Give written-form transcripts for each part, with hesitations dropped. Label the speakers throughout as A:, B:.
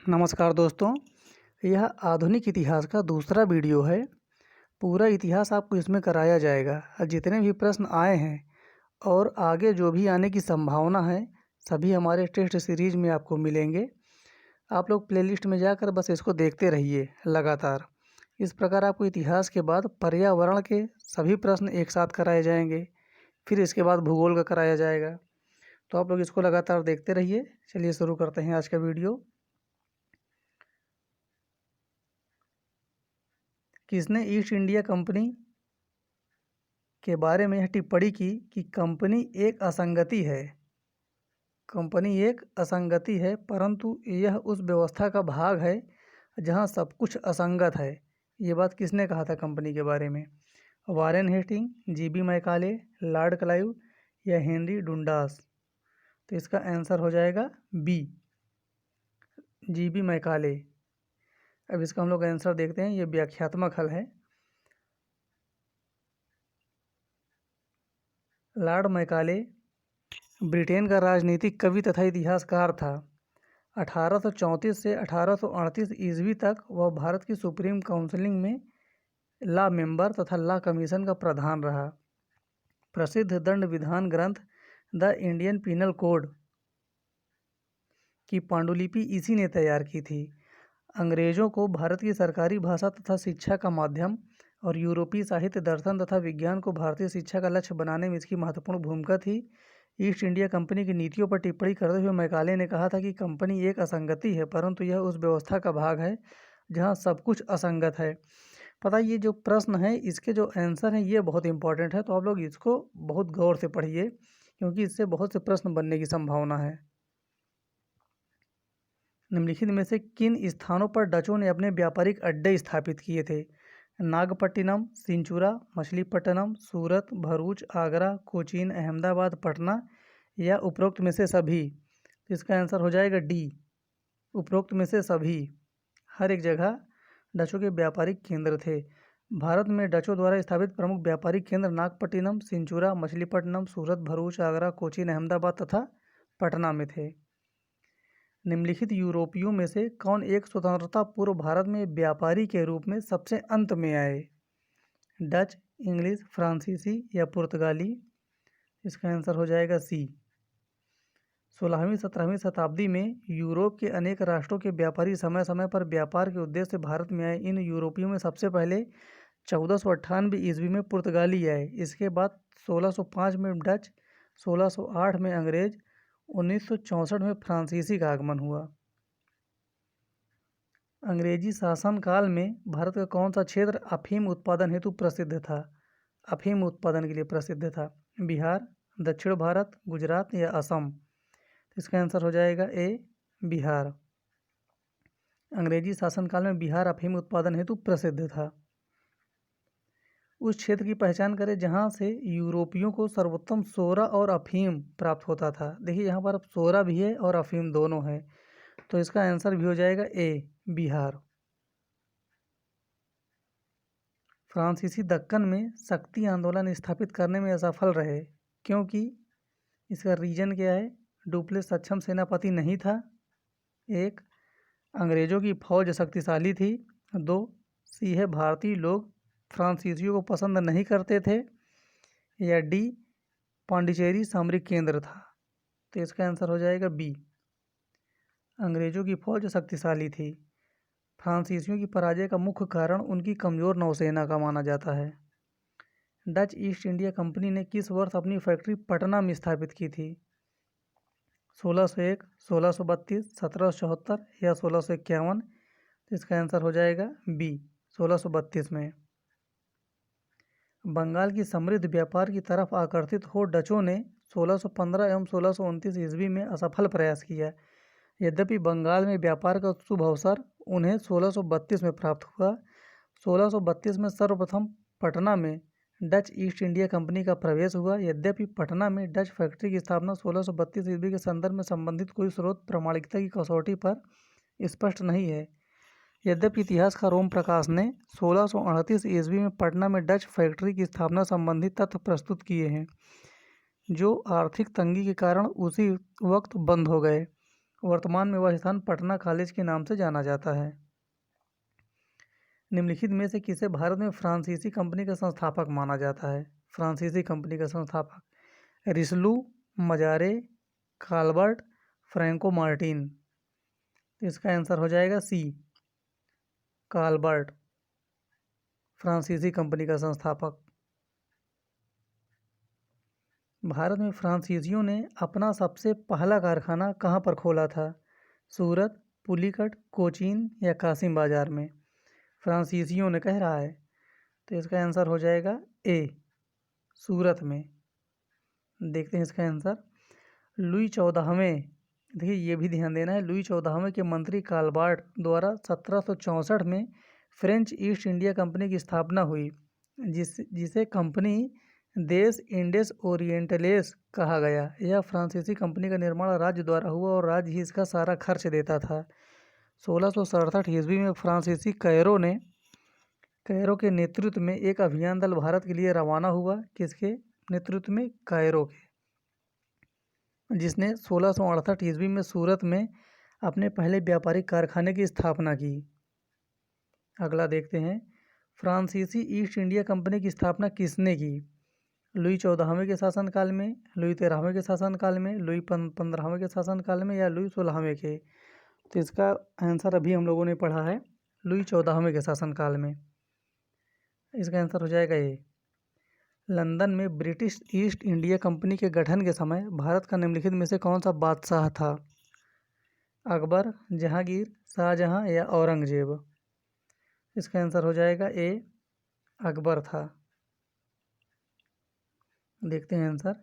A: नमस्कार दोस्तों, यह आधुनिक इतिहास का दूसरा वीडियो है। पूरा इतिहास आपको इसमें कराया जाएगा। जितने भी प्रश्न आए हैं और आगे जो भी आने की संभावना है, सभी हमारे टेस्ट सीरीज में आपको मिलेंगे। आप लोग प्लेलिस्ट में जाकर बस इसको देखते रहिए लगातार। इस प्रकार आपको इतिहास के बाद पर्यावरण के सभी प्रश्न एक साथ कराए जाएंगे, फिर इसके बाद भूगोल का कराया जाएगा। तो आप लोग इसको लगातार देखते रहिए। चलिए शुरू करते हैं आज का वीडियो। किसने ईस्ट इंडिया कंपनी के बारे में यह टिप्पणी की कि कंपनी एक असंगति है। कंपनी एक असंगति है, परंतु यह उस व्यवस्था का भाग है जहां सब कुछ असंगत है। ये बात किसने कहा था कंपनी के बारे में? Warren Hastings, GB Macaulay, Lord Clive या हेनरी डुंडास? तो इसका आंसर हो जाएगा बी, जीबी मैकाले। अब इसका हम लोग आंसर देखते हैं। ये व्याख्यात्मक हल है। लॉर्ड मैकाले ब्रिटेन का राजनीतिक कवि तथा इतिहासकार था। 1834 से 1838 ईस्वी तक वह भारत की सुप्रीम काउंसिलिंग में लॉ मेंबर तथा लॉ कमीशन का प्रधान रहा। प्रसिद्ध दंड विधान ग्रंथ द इंडियन पीनल कोड की पांडुलिपि इसी ने तैयार की थी। अंग्रेजों को भारत की सरकारी भाषा तथा शिक्षा का माध्यम और यूरोपीय साहित्य, दर्शन तथा विज्ञान को भारतीय शिक्षा का लक्ष्य बनाने में इसकी महत्वपूर्ण भूमिका थी। ईस्ट इंडिया कंपनी की नीतियों पर टिप्पणी करते हुए मैकाले ने कहा था कि कंपनी एक असंगति है, परंतु यह उस व्यवस्था का भाग है जहां सब कुछ असंगत है। पता ये जो प्रश्न है, इसके जो आंसर हैं ये बहुत इंपॉर्टेंट है, तो आप लोग इसको बहुत गौर से पढ़िए क्योंकि इससे बहुत से प्रश्न बनने की संभावना है। निम्नलिखित में से किन स्थानों पर डचों ने अपने व्यापारिक अड्डे स्थापित किए थे? नागपट्टिनम, सिंचुरा, मछलीपट्टनम, सूरत, भरूच, आगरा, कोचीन, अहमदाबाद, पटना या उपरोक्त में से सभी? तो इसका आंसर हो जाएगा डी, उपरोक्त में से सभी। हर एक जगह डचों के व्यापारिक केंद्र थे। भारत में डचों द्वारा स्थापित प्रमुख व्यापारिक केंद्र नागपट्टिनम, सिंचुरा, मछलीपट्टनम, सूरत, भरूच, आगरा, कोचीन, अहमदाबाद तथा पटना में थे। निम्नलिखित यूरोपियों में से कौन एक स्वतंत्रता पूर्व भारत में व्यापारी के रूप में सबसे अंत में आए? डच, इंग्लिश, फ्रांसीसी या पुर्तगाली? इसका आंसर हो जाएगा सी। 16वीं 17वीं शताब्दी में यूरोप के अनेक राष्ट्रों के व्यापारी समय समय पर व्यापार के उद्देश्य से भारत में आए। इन यूरोपियों में सबसे पहले 1498 ईस्वी में पुर्तगाली आए। इसके बाद 1605 में डच, 1608 में अंग्रेज, 1964 में फ्रांसीसी का आगमन हुआ। अंग्रेजी शासनकाल में भारत का कौन सा क्षेत्र अफीम उत्पादन हेतु प्रसिद्ध था? अफीम उत्पादन के लिए प्रसिद्ध था। बिहार, दक्षिण भारत, गुजरात या असम? इसका आंसर हो जाएगा ए, बिहार। अंग्रेजी शासनकाल में बिहार अफीम उत्पादन हेतु प्रसिद्ध था। उस क्षेत्र की पहचान करें जहां से यूरोपियों को सर्वोत्तम सोरा और अफीम प्राप्त होता था। देखिए यहाँ पर सोरा भी है और अफीम दोनों है, तो इसका आंसर भी हो जाएगा ए, बिहार। फ्रांसीसी दक्कन में शक्ति आंदोलन स्थापित करने में असफल रहे क्योंकि? इसका रीजन क्या है? डुप्लेस सक्षम सेनापति नहीं था। एक, अंग्रेजों की फौज शक्तिशाली थी। दो, सी है भारतीय लोग फ्रांसीसियों को पसंद नहीं करते थे। या डी, पांडिचेरी सामरिक केंद्र था। तो इसका आंसर हो जाएगा बी, अंग्रेजों की फौज शक्तिशाली थी। फ्रांसीसियों की पराजय का मुख्य कारण उनकी कमजोर नौसेना का माना जाता है। डच ईस्ट इंडिया कंपनी ने किस वर्ष अपनी फैक्ट्री पटना में स्थापित की थी? 1601, 1632, 1774 या 1651? तो इसका आंसर हो जाएगा बी, 1632 में। बंगाल की समृद्ध व्यापार की तरफ आकर्षित हो डचों ने 1615 एवं 1629 ईस्वी में असफल प्रयास किया। यद्यपि बंगाल में व्यापार का शुभ अवसर उन्हें 1632 में प्राप्त हुआ। 1632 में सर्वप्रथम पटना में डच ईस्ट इंडिया कंपनी का प्रवेश हुआ। यद्यपि पटना में डच फैक्ट्री की स्थापना 1632 ईस्वी के संदर्भ में संबंधित कोई स्रोत प्रामाणिकता की कसौटी पर स्पष्ट नहीं है। यद्यपि इतिहासकार ओम प्रकाश ने 1638 ईस्वी में पटना में डच फैक्ट्री की स्थापना संबंधी तथ्य प्रस्तुत किए हैं, जो आर्थिक तंगी के कारण उसी वक्त बंद हो गए। वर्तमान में वह स्थान पटना कॉलेज के नाम से जाना जाता है। निम्नलिखित में से किसे भारत में फ्रांसीसी कंपनी का संस्थापक माना जाता है? फ्रांसीसी कंपनी का संस्थापक रिसलू, मजारे, काल्बर्ट, फ्रैंको मार्टिन। तो इसका आंसर हो जाएगा सी, काल्बर्ट, फ्रांसीसी कंपनी का संस्थापक। भारत में फ्रांसीसियों ने अपना सबसे पहला कारखाना कहाँ पर खोला था? सूरत, पुलिकट, कोचीन या कासिम बाजार में? फ्रांसीसियों ने कह रहा है, तो इसका आंसर हो जाएगा ए, सूरत में। देखते हैं इसका आंसर। लुई 14वें, देखिए ये भी ध्यान देना है, लुई 14वें के मंत्री काल्बार्ट द्वारा 1764 में फ्रेंच ईस्ट इंडिया कंपनी की स्थापना हुई, जिसे कंपनी देश इंडेस ओरिएंटलेस कहा गया। यह फ्रांसीसी कंपनी का निर्माण राज्य द्वारा हुआ और राज्य ही इसका सारा खर्च देता था। 1667 ईस्वी में फ्रांसीसी कैरो के नेतृत्व में एक अभियान दल भारत के लिए रवाना हुआ। किसके नेतृत्व में? कैरो के, जिसने 1668 ईस्वी में सूरत में अपने पहले व्यापारिक कारखाने की स्थापना की। अगला देखते हैं, फ्रांसीसी ईस्ट इंडिया कंपनी की स्थापना किसने की? लुई 14वें के शासनकाल में, लुई 13वें के शासनकाल में, लुई 15वें के शासनकाल में या लुई 16वें के? तो इसका आंसर अभी हम लोगों ने पढ़ा है, लुई 14वें के शासनकाल में। इसका आंसर हो जाएगा ये। लंदन में ब्रिटिश ईस्ट इंडिया कंपनी के गठन के समय भारत का निम्नलिखित में से कौन सा बादशाह था? अकबर, जहांगीर, शाहजहां या औरंगजेब? इसका आंसर हो जाएगा ए, अकबर था। देखते हैं आंसर।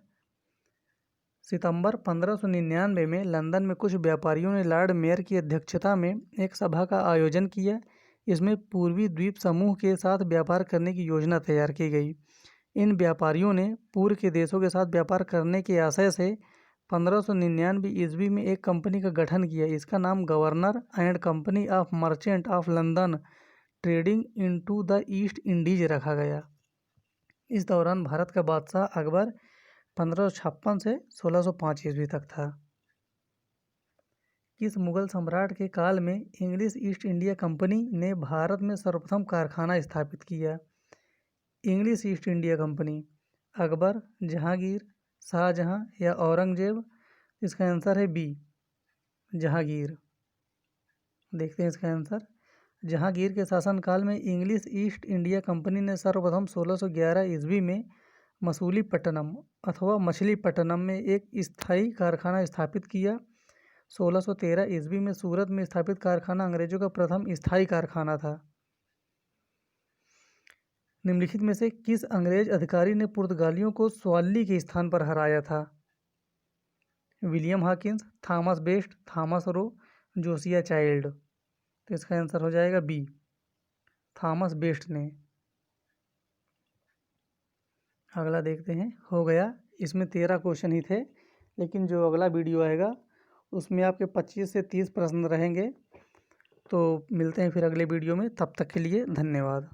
A: सितंबर 1599 में लंदन में कुछ व्यापारियों ने लॉर्ड मेयर की अध्यक्षता में एक सभा का आयोजन किया। इसमें पूर्वी द्वीप समूह के साथ व्यापार करने की योजना तैयार की गई। इन व्यापारियों ने पूर्व के देशों के साथ व्यापार करने के आशय से 1599 ईस्वी में एक कंपनी का गठन किया। इसका नाम governor and company of merchant of London trading into the east Indies रखा गया। इस दौरान भारत का बादशाह अकबर 1556 से 1605 ईस्वी तक था। किस मुगल सम्राट के काल में इंग्लिश ईस्ट इंडिया कंपनी ने भारत में सर्वप्रथम कारखाना स्थापित किया? English East India Company Akbar, Jahangir, Shahjahan या औरंगजेब? इसका आंसर है बी, जहांगीर। देखते हैं इसका आंसर। जहांगीर के शासनकाल में इंग्लिश ईस्ट इंडिया कंपनी ने सर्वप्रथम 1611 ईस्वी में मसूलीपट्टनम अथवा मछलीपट्टनम में एक स्थायी कारखाना स्थापित किया। 1613 ईस्वी में सूरत में स्थापित कारखाना अंग्रेजों का प्रथम स्थायी कारखाना था। निम्नलिखित में से किस अंग्रेज अधिकारी ने पुर्तगालियों को स्वाली के स्थान पर हराया था? William Hawkins, Thomas Best, Thomas Roe, Josiah Child? तो इसका आंसर हो जाएगा बी, थॉमस बेस्ट ने। अगला देखते हैं। हो गया, इसमें 13 क्वेश्चन ही थे, लेकिन जो अगला वीडियो आएगा उसमें आपके 25 से 30 प्रश्न रहेंगे। तो मिलते हैं फिर अगले वीडियो में, तब तक के लिए धन्यवाद।